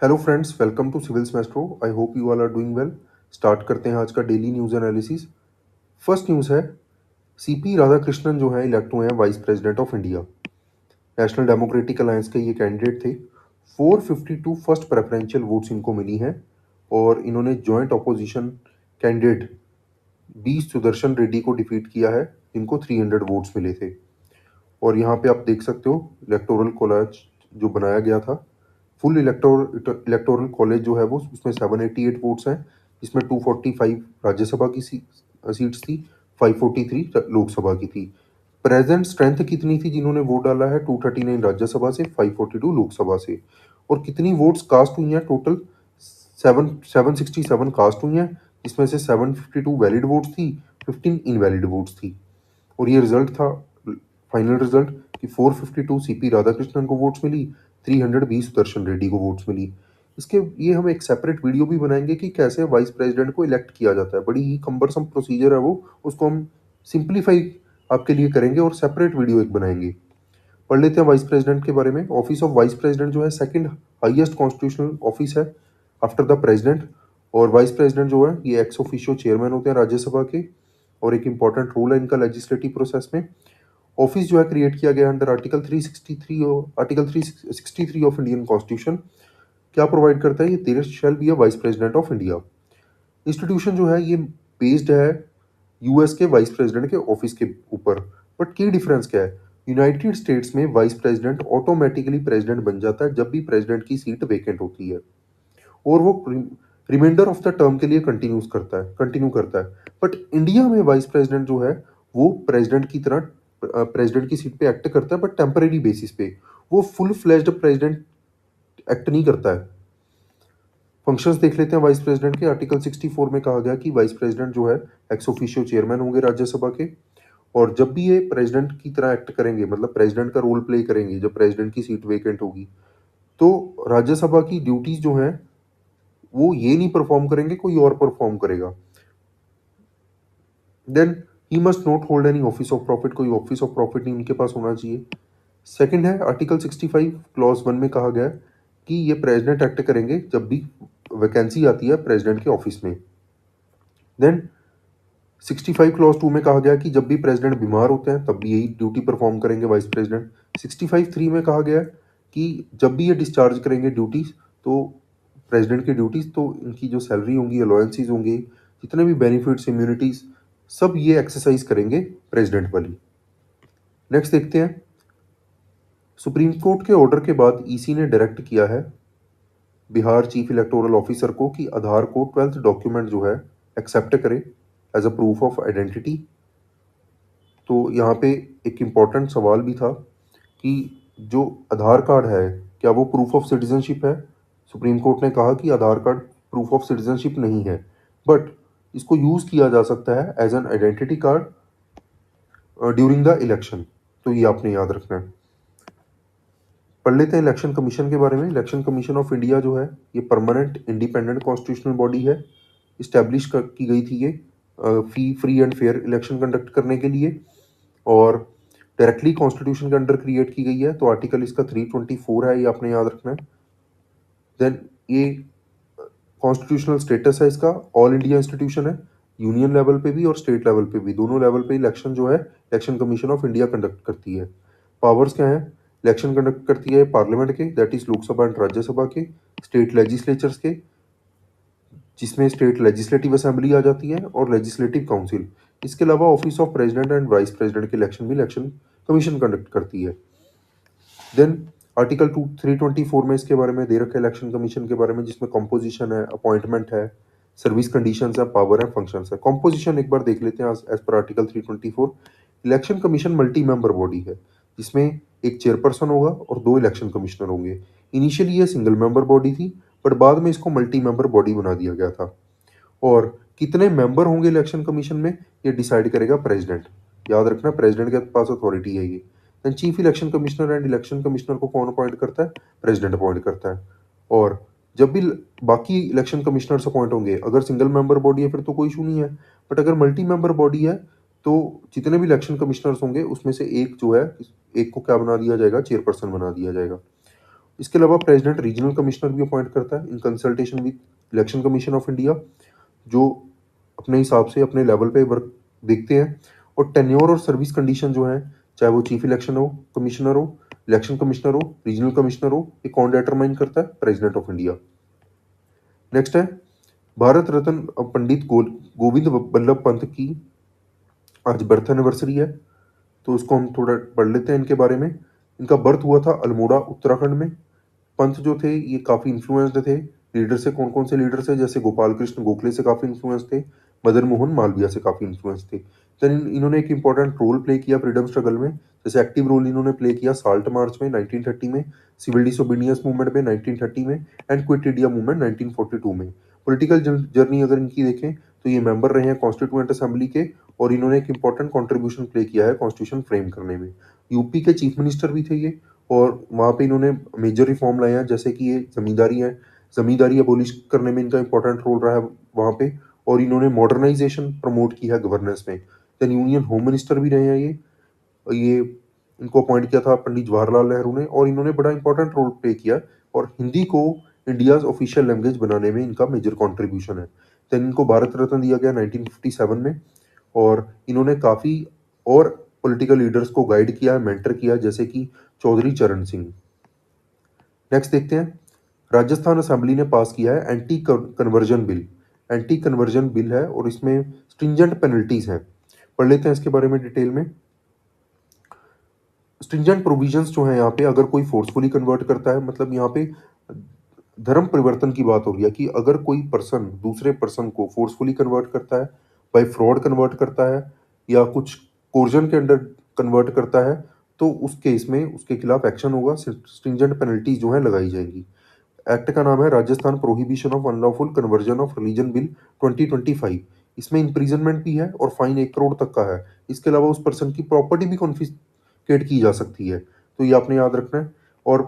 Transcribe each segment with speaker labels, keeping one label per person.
Speaker 1: Hello friends, welcome to civils maestro. I hope you all are doing well. Start करते हैं आज का daily news analysis. First news है, CP Radhakrishnan जो है इलेक्ट हुए हैं vice president of India. National democratic alliance के ये कैंडिडेट थे। 452 फर्स्ट प्रेफरेंशियल वोट्स इनको मिली हैं और इन्होंने joint opposition candidate B Sudarshan Reddy को डिफीट किया है, इनको 300 वोट्स मिले थे। और यहाँ पे आप देख सकते हो इलेक्टोरल कॉलेज जो बनाया गया था, फुल इलेक्टोरल कॉलेज जो है वो उसमें 788 वोट्स हैं, जिसमें 245 राज्यसभा की सीट्स थी, 543 लोकसभा की थी। प्रेजेंट स्ट्रेंथ कितनी थी जिन्होंने वोट डाला है? 239 राज्यसभा से, 542 लोकसभा से। और कितनी वोट्स कास्ट हुई हैं? टोटल 767 कास्ट हुई हैं, इसमें से 752 वैलिड वोट्स थी, 15 इनवैलिड वोट्स थी। और ये रिजल्ट था, फाइनल रिजल्ट, कि 452 सीपी राधाकृष्णन को वोट्स मिली, 300 बी सुदर्शन रेड्डी को वोट्स मिली। इसके ये हम एक सेपरेट वीडियो भी बनाएंगे कि कैसे वाइस प्रेसिडेंट को इलेक्ट किया जाता है। बड़ी ही कम्बरसम प्रोसीजर है वो, उसको हम सिंप्लीफाई आपके लिए करेंगे और सेपरेट वीडियो एक बनाएंगे। पढ़ लेते हैं वाइस प्रेसिडेंट के बारे में। ऑफिस ऑफ वाइस प्रेसिडेंट जो है सेकंड हाईएस्ट कॉन्स्टिट्यूशनल ऑफिस है आफ्टर द प्रेसिडेंट। और वाइस प्रेसिडेंट जो है ये एक्स ऑफिशियो चेयरमैन होते हैं राज्यसभा के, और एक इंपॉर्टेंट रोल है इनका लेजिस्लेटिव प्रोसेस में। ऑफिस जो है क्रिएट किया गया अंडर आर्टिकल 363 और आर्टिकल 363 ऑफ इंडियन कॉन्स्टिट्यूशन। क्या प्रोवाइड करता है ये? There shall be a vice president of India. Institution जो है ये बेस्ड है यूएस के वाइस प्रेसिडेंट के ऑफिस के ऊपर। बट की डिफरेंस क्या है? यूनाइटेड स्टेट्स में वाइस प्रेसिडेंट ऑटोमेटिकली प्रेसिडेंट बन जाता है जब भी प्रेसिडेंट की सीट वेकेंट होती है, और वो रिमाइंडर ऑफ द टर्म के लिए कंटिन्यू करता है। बट इंडिया में वाइस प्रेसिडेंट जो है वो प्रेसिडेंट की तरह प्रेसिडेंट की सीट पे एक्ट करता है, बट टेम्परेरी बेसिस पे। वो फुल फ्लेज्ड प्रेसिडेंट एक्ट नहीं करता है। फंक्शंस देख लेते हैं वाइस प्रेसिडेंट के। आर्टिकल 64 में कहा गया कि वाइस प्रेसिडेंट जो है एक्स ऑफिशियो चेयरमैन होंगे राज्यसभा के, और जब भी ये प्रेसिडेंट की तरह एक्ट करेंगे, मतलब प्रेसिडेंट का रोल प्ले करेंगे जब प्रेसिडेंट की सीट वेकेंट होगी, तो राज्यसभा की ड्यूटीज जो हैं वो ये नहीं परफॉर्म करेंगे, कोई और परफॉर्म करेगा। Then he must not hold any office of profit, कोई ऑफिस ऑफ प्रॉफिट नहीं उनके पास होना चाहिए। सेकंड है, आर्टिकल 65 क्लॉज 1 में कहा गया है कि ये प्रेसिडेंट एक्ट करेंगे जब भी वैकेंसी आती है प्रेसिडेंट के ऑफिस में। देन 65 क्लॉज 2 में कहा गया कि जब भी प्रेसिडेंट बीमार होते हैं तब भी यही ड्यूटी परफॉर्म करेंगे वाइस प्रेसिडेंट। 65(3) में कहा गया है कि जब भी ये डिस्चार्ज करेंगे ड्यूटीज, तो प्रेसिडेंट की ड्यूटीज, तो इनकी जो सैलरी होंगी, अलाउंसेस होंगे, जितने भी बेनिफिट्स, इम्यूनिटीज, सब ये एक्सरसाइज करेंगे प्रेसिडेंट वाली। नेक्स्ट देखते हैं, सुप्रीम कोर्ट के ऑर्डर के बाद ईसी ने डायरेक्ट किया है बिहार चीफ इलेक्टोरल ऑफिसर को कि आधार को 12th डॉक्यूमेंट जो है एक्सेप्ट करे as a proof of identity. तो यहाँ पे एक इम्पॉर्टेंट सवाल भी था कि जो आधार कार्ड है क्या वो प्रूफ ऑफ सिटीजनशिप है? सुप्रीम कोर्ट ने कहा कि Aadhaar card proof of citizenship नहीं है, बट इसको यूज़ किया जा सकता है as an identity card during the election. तो ये आपने याद रखना है। पढ़ लेते हैं इलेक्शन कमीशन के बारे में। इलेक्शन कमीशन ऑफ इंडिया जो है ये परमानेंट इंडिपेंडेंट कॉन्स्टिट्यूशनल बॉडी है। इस्टेब्लिश की गई थी ये free and fair election conduct करने के लिए, और डायरेक्टली कॉन्स्टिट्यूशन के अंडर क्रिएट की गई है। तो आर्टिकल इसका 324 है, ये आपने याद रखना है। देन ये कॉन्स्टिट्यूशनल स्टेटस है इसका, ऑल इंडिया इंस्टीट्यूशन है, यूनियन लेवल पे भी और स्टेट लेवल पे भी, दोनों लेवल पे इलेक्शन जो है election commission of India conduct करती है। पावर्स क्या है? इलेक्शन कंडक्ट करती है पार्लियामेंट के, that is Lok Sabha and Rajya Sabha के, स्टेट लेजिस्लेचर्स के, जिसमें स्टेट लेजिस्लेटिव असेंबली आ जाती है, और लेजिस्लेटिव काउंसिल। इसके अलावा office of president and vice president के इलेक्शन भी इलेक्शन कमीशन कंडक्ट करती है। देन आर्टिकल 324 में इसके बारे में दे रखा है इलेक्शन कमीशन के बारे में, जिसमें कॉम्पोजिशन है, अपॉइंटमेंट है, सर्विस कंडीशंस है, पावर है, फंक्शंस है। कॉम्पोजिशन एक बार देख लेते हैं as per article 324। Election commission multi member body है, जिसमें एक चेयरपर्सन होगा और 2 इलेक्शन कमिश्नर होंगे। इनिशियली ये सिंगल मेंबर बॉडी थी, बट बाद में इसको मल्टी मेंबर बॉडी बना दिया गया था। और कितने मेंबर होंगे इलेक्शन कमीशन में, ये डिसाइड करेगा प्रेसिडेंट। याद रखना, प्रेसिडेंट के पास अथॉरिटी है ये। Then chief election commissioner and election commissioner को कौन अपॉइंट करता है? प्रेसिडेंट अपॉइंट करता है। और जब भी बाकी इलेक्शन कमिश्नर्स अपॉइंट होंगे, अगर सिंगल मेंबर बॉडी है फिर तो कोई इशू नहीं है, बट अगर मल्टी मेंबर बॉडी है तो जितने भी इलेक्शन कमिश्नर्स होंगे उसमें से एक जो है, एक को क्या बना दिया जाएगा? चेयरपर्सन बना दिया जाएगा। इसके अलावा प्रेसिडेंट रीजनल कमिश्नर भी अपॉइंट करता है in consultation with election commission of India, जो अपने हिसाब से अपने लेवल पे वर्क देखते हैं। और टेन्योर और सर्विस कंडीशन जो है, चाहे वो चीफ इलेक्शन हो कमिश्नर हो, इलेक्शन कमिश्नर हो, रीजनल कमिश्नर हो, ये कौन डिटरमाइन करता है? President of India. नेक्स्ट है भारत रत्न पंडित गोविंद बल्लभ पंत की आज बर्थ एनिवर्सरी है, तो उसको हम थोड़ा पढ़ लेते हैं इनके बारे में। इनका बर्थ हुआ था अल्मोड़ा उत्तराखंड में। पंत जो थे ये काफ़ी इन्फ्लुएंस्ड थे लीडर से। कौन कौन से लीडर से? जैसे गोपाल कृष्ण गोखले से काफ़ी इन्फ्लुएंस थे, मदन मोहन मालवीय से काफ़ी इन्फ्लुएंस थे। देन इन्होंने एक इंपॉर्टेंट रोल प्ले किया फ्रीडम स्ट्रगल में। जैसे एक्टिव रोल इन्होंने प्ले किया साल्ट मार्च में 1930 में, सिविल डिसोबीडियंस मूवमेंट में 1930 में, एंड क्विट इंडिया मूवमेंट 1942 में। पॉलिटिकल जर्नी अगर इनकी देखें तो ये मेंबर रहे हैं कॉन्स्टिट्यूएंट असेंबली के, और इन्होंने एक इंपॉर्टेंट कंट्रीब्यूशन प्ले किया है कॉन्स्टिट्यूशन फ्रेम करने में। यूपी के चीफ मिनिस्टर भी थे ये, और वहाँ पे इन्होंने मेजर रिफॉर्म लाए हैं, जैसे कि ये जमींदारी अबोलिश करने में इनका इंपॉर्टेंट रोल रहा है वहाँ पे, और इन्होंने मॉडर्नाइजेशन प्रमोट किया है गवर्नेंस में। देन यूनियन होम मिनिस्टर भी रहे हैं ये इनको अपॉइंट किया था पंडित जवाहरलाल नेहरू ने, और इन्होंने बड़ा इंपॉर्टेंट रोल प्ले किया, और हिंदी को इंडिया ऑफिशियल लैंग्वेज बनाने में इनका मेजर कॉन्ट्रीब्यूशन है। देन इनको भारत रत्न दिया गया 1957 में, और इन्होंने काफ़ी और पॉलिटिकल लीडर्स को गाइड किया है, मेंटर किया, जैसे कि चौधरी चरण सिंह। नेक्स्ट देखते हैं, राजस्थान असेंबली ने पास किया है anti conversion bill. Anti conversion bill है और इसमें स्ट्रिंजेंट पेनल्टीज हैं। पढ़ लेते हैं इसके बारे में डिटेल में। स्ट्रिंजेंट प्रोविजंस जो है यहाँ पे, अगर कोई फोर्सफुली कन्वर्ट करता है, मतलब यहाँ पे धर्म परिवर्तन की बात हो रही है कि अगर कोई पर्सन दूसरे पर्सन को फोर्सफुली कन्वर्ट करता है, बाय फ्रॉड कन्वर्ट करता है, या कुछ कोर्जन के अंडर कन्वर्ट करता है, तो उस केस में उसके खिलाफ एक्शन होगा, स्ट्रिंजेंट पेनल्टी जो है लगाई जाएगी। एक्ट का नाम है Rajasthan prohibition of unlawful conversion of religion bill 2025। इसमें इम्प्रिजनमेंट भी है और फाइन 1 करोड़ तक का है। इसके अलावा उस पर्सन की प्रॉपर्टी भी कॉन्फिस्केट की जा सकती है, तो ये आपने याद रखना है। और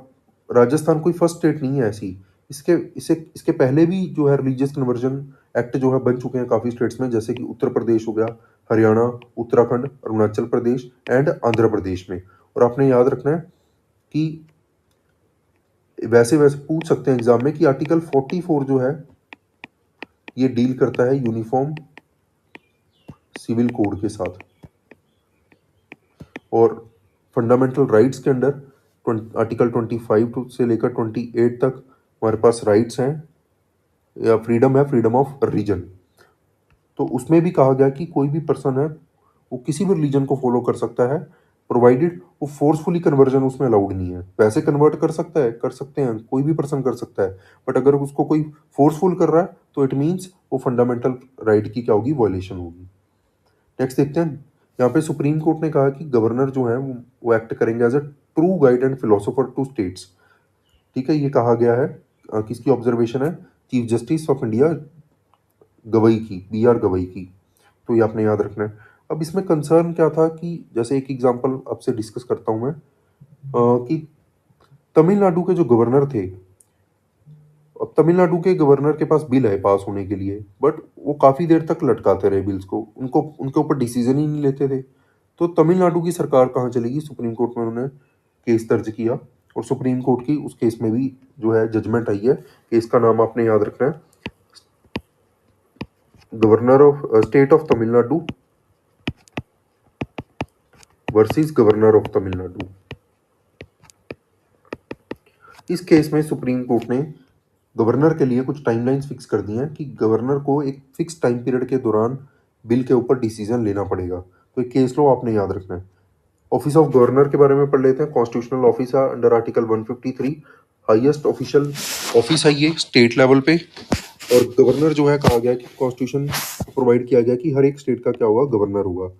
Speaker 1: राजस्थान कोई फर्स्ट स्टेट नहीं है ऐसी। इसके पहले भी जो है रिलीजियस कन्वर्जन एक्ट जो है बन चुके हैं काफ़ी स्टेट्स में, जैसे कि उत्तर प्रदेश हो गया, हरियाणा, उत्तराखंड, अरुणाचल प्रदेश एंड आंध्र प्रदेश में। और आपने याद रखना है कि वैसे पूछ सकते हैं एग्जाम में कि आर्टिकल 44 जो है ये डील करता है यूनिफॉर्म सिविल कोड के साथ, और फंडामेंटल राइट्स के अंडर आर्टिकल 25 से लेकर 28 तक हमारे पास राइट्स हैं, या फ्रीडम है, फ्रीडम ऑफ रिलीजन। तो उसमें भी कहा गया कि कोई भी पर्सन है वो किसी भी रिलीजन को फॉलो कर सकता है, प्रोवाइडेड वो फोर्सफुली कन्वर्जन उसमें अलाउड नहीं है। वैसे कन्वर्ट कर सकता है, कर सकते हैं, कोई भी पर्सन कर सकता है, बट अगर उसको कोई फोर्सफुल कर रहा है तो इट मीन्स वो फंडामेंटल राइट की क्या होगी? वायलेशन होगी। नेक्स्ट देखते हैं, यहाँ पे सुप्रीम कोर्ट ने कहा कि गवर्नर जो है वो एक्ट करेंगे as a true guide and philosopher to states. ठीक है, ये कहा गया है, किसकी ऑब्जर्वेशन है? Chief justice of India Gavai की, BR गवई की। तो ये आपने याद रखना है। अब इसमें कंसर्न क्या था कि जैसे एक एग्जांपल आपसे डिस्कस करता हूं मैं, कि तमिलनाडु के जो गवर्नर थे, अब तमिलनाडु के गवर्नर के पास बिल है पास होने के लिए, बट वो काफ़ी देर तक लटकाते रहे बिल्स को, उनको उनके ऊपर डिसीजन ही नहीं लेते थे। तो तमिलनाडु की सरकार कहाँ चलेगी? सुप्रीम कोर्ट में उन्होंने केस दर्ज किया, और सुप्रीम कोर्ट की उस केस में भी जो है जजमेंट आई है। केस का नाम आपने याद रखना है, governor of state of Tamil Nadu versus governor of Tamil Nadu. इस केस में सुप्रीम कोर्ट ने गवर्नर के लिए कुछ टाइमलाइंस फिक्स कर दी हैं कि गवर्नर को एक फिक्स टाइम पीरियड के दौरान बिल के ऊपर डिसीजन लेना पड़ेगा। तो एक केस लो आपने याद रखना है। ऑफिस ऑफ गवर्नर के बारे में पढ़ लेते हैं। कॉन्स्टिट्यूशनल ऑफिस है under article 153, highest official office है ये स्टेट लेवल पे। और गवर्नर जो है, कहा गया कि कॉन्स्टिट्यूशन प्रोवाइड किया गया कि हर एक स्टेट का क्या होगा? गवर्नर होगा।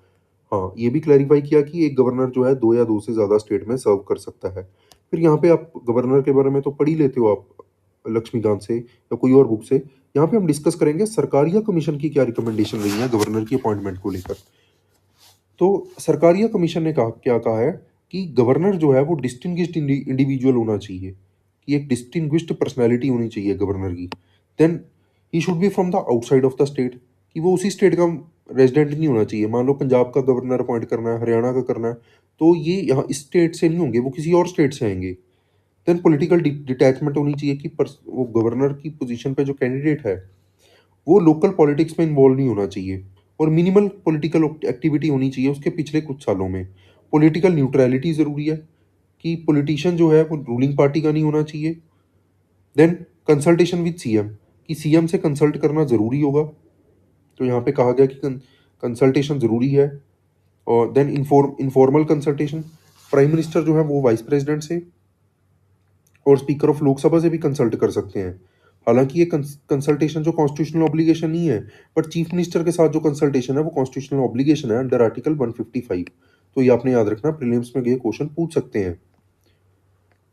Speaker 1: हाँ, ये भी क्लैरिफाई किया कि एक गवर्नर जो है 2 या 2 से ज़्यादा स्टेट में सर्व कर सकता है। फिर यहाँ पे आप गवर्नर के बारे में तो पढ़ ही लेते हो आप लक्ष्मीकांत से या कोई और बुक से। यहाँ पे हम डिस्कस करेंगे सरकारिया कमीशन की क्या रिकमेंडेशन रही है गवर्नर की अपॉइंटमेंट को लेकर। तो सरकारिया कमीशन ने क्या कहा है कि गवर्नर जो है वो डिस्टिंग्विश्ड इंडिविजुअल होना चाहिए, कि एक डिस्टिंग्विश्ड पर्सनैलिटी होनी चाहिए गवर्नर की। Then he should be from the outside of the state, कि वो उसी स्टेट का रेजिडेंट नहीं होना चाहिए। मान लो पंजाब का गवर्नर अपॉइंट करना है, हरियाणा का करना है, तो ये यहाँ इस स्टेट से नहीं होंगे, वो किसी और स्टेट से आएंगे। देन पॉलिटिकल डिटैचमेंट होनी चाहिए कि वो गवर्नर की पोजीशन पे जो कैंडिडेट है वो लोकल पॉलिटिक्स में इन्वॉल्व नहीं होना चाहिए, और मिनिमल पॉलिटिकल एक्टिविटी होनी चाहिए उसके पिछले कुछ सालों में। पॉलिटिकल न्यूट्रलिटी ज़रूरी है कि पॉलिटिशियन जो है वो रूलिंग पार्टी का नहीं होना चाहिए। देन कंसल्टेशन विद सीएम, कि सीएम से कंसल्ट करना ज़रूरी होगा, तो यहाँ पे कहा गया कि कंसल्टेशन ज़रूरी है। और then informal consultation, prime minister जो है वो वाइस प्रेसिडेंट से और स्पीकर ऑफ लोकसभा से भी कंसल्ट कर सकते हैं। हालांकि ये कंसल्टेशन जो कॉन्स्टिट्यूशनल ऑब्लिगेशन नहीं है, बट चीफ मिनिस्टर के साथ जो कंसल्टेशन है वो कॉन्स्टिट्यूशनल ऑब्लिगेशन है अंडर आर्टिकल 155। तो ये आपने याद रखना, प्रीलिम्स में ये क्वेश्चन पूछ सकते हैं।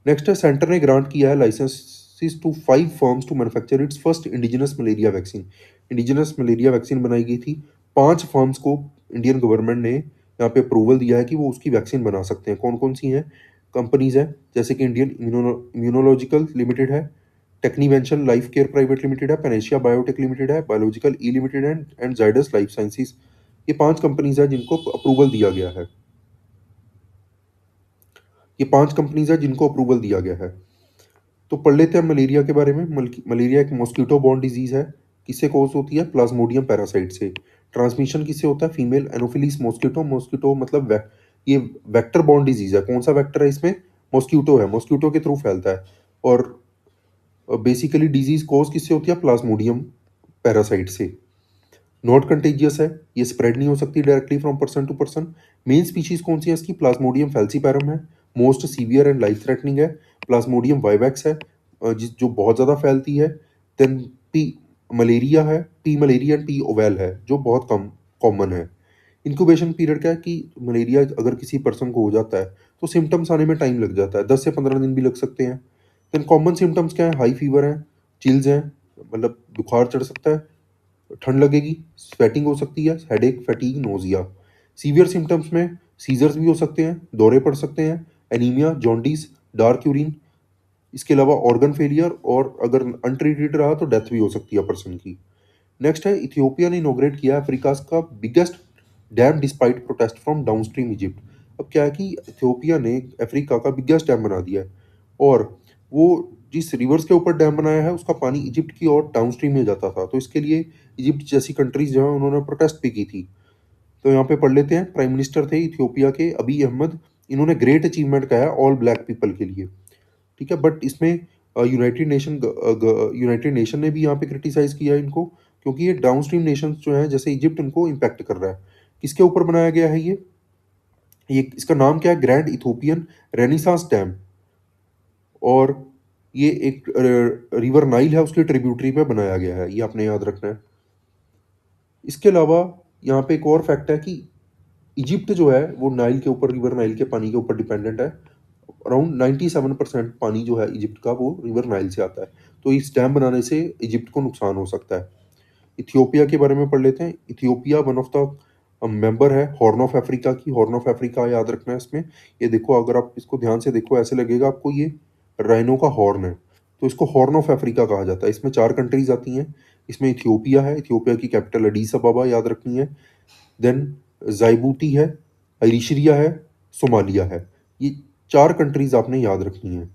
Speaker 1: नेक्स्ट है, सेंटर ने ग्रांट किया है licences to 5 firms to manufacture its first indigenous malaria vaccine. Indigenous malaria vaccine बनाई गई थी, 5 फर्म्स को इंडियन गवर्नमेंट ने यहाँ पे अप्रूवल दिया है कि वो उसकी वैक्सीन बना सकते हैं। कौन कौन सी हैं कंपनीज हैं, जैसे कि इंडियन इम्यूनोलॉजिकल लिमिटेड है, टेक्नीवेंशन लाइफ केयर प्राइवेट लिमिटेड है, पेनेशिया बायोटेक लिमिटेड है, बायोलॉजिकल ई लिमिटेड है, एंड जाइडस लाइफ साइंसेज। ये 5 कंपनीज है जिनको अप्रूवल दिया गया है। ये 5 कंपनीज है जिनको अप्रूवल दिया गया है। तो पढ़ लेते हैं मलेरिया के बारे में। मलेरिया एक मॉस्किटो बॉर्न डिजीज है। किससे कॉज होती है? प्लाज्मोडियम पैरासाइट से। ट्रांसमिशन किससे होता है? Female Anopheles mosquito. मॉस्किटो मतलब ये वेक्टर बॉर्न डिजीज है। कौन सा वेक्टर है इसमें? मॉस्किटो है, मॉस्किटो के थ्रू फैलता है। और बेसिकली डिजीज कॉज किससे होती है? प्लाज्मोडियम पैरासाइट से। नॉट कंटेजियस है, ये स्प्रेड नहीं हो सकती directly from person to person. Main species कौन सी है इसकी? प्लाज्मोडियम फैल्सीपैरम है। Most severe and life threatening है। प्लाज्मोडियम वाइवैक्स है, जो बहुत ज़्यादा फैलती है। देन पी मलेरिया है, P malariae and P ovale है, जो बहुत कम कॉमन है। इंक्यूबेशन पीरियड क्या है कि मलेरिया अगर किसी पर्सन को हो जाता है तो सिम्टम्स आने में टाइम लग जाता है, 10 से 15 दिन भी लग सकते हैं। देन कॉमन सिम्टम्स क्या है? हाई फीवर है, चिल्स हैं, मतलब बुखार चढ़ सकता है, ठंड लगेगी, स्वेटिंग हो सकती है, headache, fatigue, nausea. Severe symptoms में सीजर्स भी हो सकते हैं, दौरे पड़ सकते हैं, एनीमिया, जॉन्डिस, डार्क यूरिन। इसके अलावा ऑर्गन फेलियर, और अगर अनट्रीटेड रहा तो डेथ भी हो सकती है पर्सन की। नेक्स्ट है, इथियोपिया ने इनोग्रेट किया अफ्रीका का biggest dam despite protest from downstream Egypt. अब क्या है कि इथियोपिया ने अफ्रीका का बिगेस्ट डैम बना दिया है, और वो जिस रिवर्स के ऊपर डैम बनाया है उसका पानी इजिप्ट की और डाउनस्ट्रीम में जाता था, तो इसके लिए इजिप्ट जैसी कंट्रीज जो है उन्होंने प्रोटेस्ट भी की थी। तो यहाँ पे पढ़ लेते हैं। प्राइम मिनिस्टर थे इथियोपिया के अबी अहमद। इन्होंने ग्रेट अचीवमेंट कहा है ऑल ब्लैक पीपल के लिए, ठीक है। बट इसमें यूनाइटेड नेशन ने भी यहाँ पे क्रिटिसाइज किया इनको, क्योंकि ये डाउनस्ट्रीम नेशंस जो है जैसे इजिप्ट, उनको इम्पैक्ट कर रहा है। किसके ऊपर बनाया गया है ये इसका नाम क्या है? Grand Ethiopian Renaissance Dam. और ये एक रिवर नाइल है उसके ट्रिब्यूटरी पे बनाया गया है, ये आपने याद रखना है। इसके अलावा यहाँ पे एक और फैक्ट है कि इजिप्ट जो है वो नाइल के ऊपर, रिवर नाइल के पानी के ऊपर डिपेंडेंट है। अराउंड 97% पानी जो है इजिप्ट का वो रिवर नाइल से आता है, तो इस डैम बनाने से इजिप्ट को नुकसान हो सकता है। इथियोपिया के बारे में पढ़ लेते हैं। Ethiopia one of the member है हॉर्न ऑफ अफ्रीका की। हॉर्न ऑफ अफ्रीका याद रखना है इसमें। ये देखो, अगर आप इसको ध्यान से देखो ऐसे लगेगा आपको ये राइनो का हॉर्न है, तो इसको हॉर्न ऑफ अफ्रीका कहा जाता है। इसमें 4 कंट्रीज आती हैं। इसमें इथियोपिया है, इथियोपिया की कैपिटल अडीस अबाबा याद रखनी है। देन जाइबूटी है, इरिट्रिया है, सोमालिया है। ये 4 कंट्रीज आपने याद रखनी है।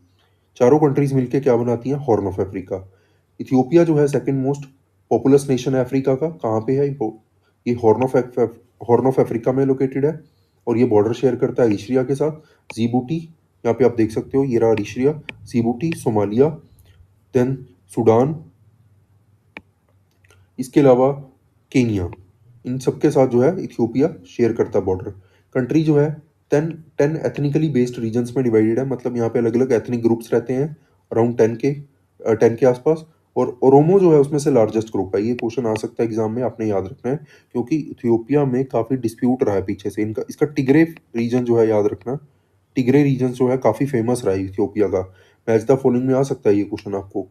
Speaker 1: चारों कंट्रीज मिलके क्या बनाती हैं? Horn of Africa. इथियोपिया जो है सेकंड मोस्ट पॉपुलस नेशन है अफ्रीका का। कहाँ पे है ये? हॉर्न ऑफ अफ्रीका में लोकेटेड है, और ये बॉर्डर शेयर करता है इरिट्रिया के साथ। जिबूटी, यहाँ पे आप देख सकते हो, ये रहा इरिट्रिया, जिबूटी, सोमालिया, देन सूडान, इसके अलावा केनिया। इन सबके साथ जो है इथियोपिया शेयर करता बॉर्डर। कंट्री जो है 10 एथनिकली बेस्ड रीजन्स में डिवाइडेड है, मतलब यहाँ पे अलग अलग एथनिक ग्रुप्स रहते हैं, अराउंड 10 के आसपास। और ओरोमो जो है उसमें से लार्जेस्ट ग्रुप है। ये क्वेश्चन आ सकता है एग्जाम में, आपने याद रखना है, क्योंकि इथियोपिया में काफ़ी डिस्प्यूट रहा है पीछे से इनका। इसका टिग्रे रीजन जो है याद रखना। टिग्रे रीजन जो है काफ़ी फेमस रहा है इथियोपिया का। मैच द फॉलोइंग में आ सकता है ये क्वेश्चन आपको।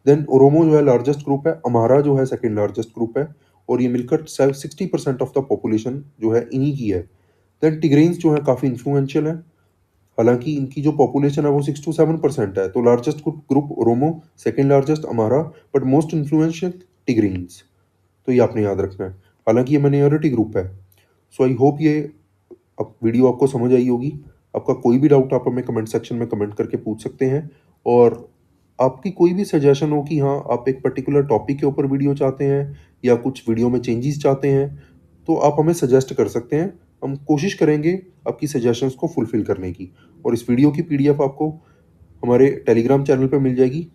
Speaker 1: देन ओरोमो जो है लार्जेस्ट ग्रुप है, अम्हारा जो है सेकंड लार्जेस्ट ग्रुप है, और ये मिलकर 60% ऑफ द पॉपुलेशन जो है इन्हीं की है। देन टिग्रेन्स जो है काफ़ी इन्फ्लुएंशियल है, हालांकि इनकी जो पॉपुलेशन है वो 6 to 7% है। तो largest group Oromo, second largest Amhara, but most influential Tigrayans. तो ये आपने याद रखना है, हालांकि ये माइनॉरिटी ग्रुप है। सो आई होप ये अब वीडियो आपको समझ आई होगी। आपका कोई भी डाउट आप हमें कमेंट सेक्शन में कमेंट करके पूछ सकते हैं। और आपकी कोई भी सजेशन हो कि हाँ, आप एक पर्टिकुलर टॉपिक के ऊपर वीडियो चाहते हैं या कुछ वीडियो में चेंजेस चाहते हैं, तो आप हमें सजेस्ट कर सकते हैं। हम कोशिश करेंगे आपकी सजेशंस को फुलफ़िल करने की। और इस वीडियो की पीडीएफ आपको हमारे टेलीग्राम चैनल पे मिल जाएगी,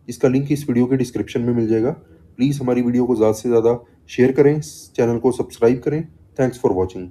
Speaker 1: इसका लिंक इस वीडियो के डिस्क्रिप्शन में मिल जाएगा। प्लीज़ हमारी वीडियो को ज़्यादा से ज़्यादा शेयर करें, चैनल को सब्सक्राइब करें। Thanks for watching.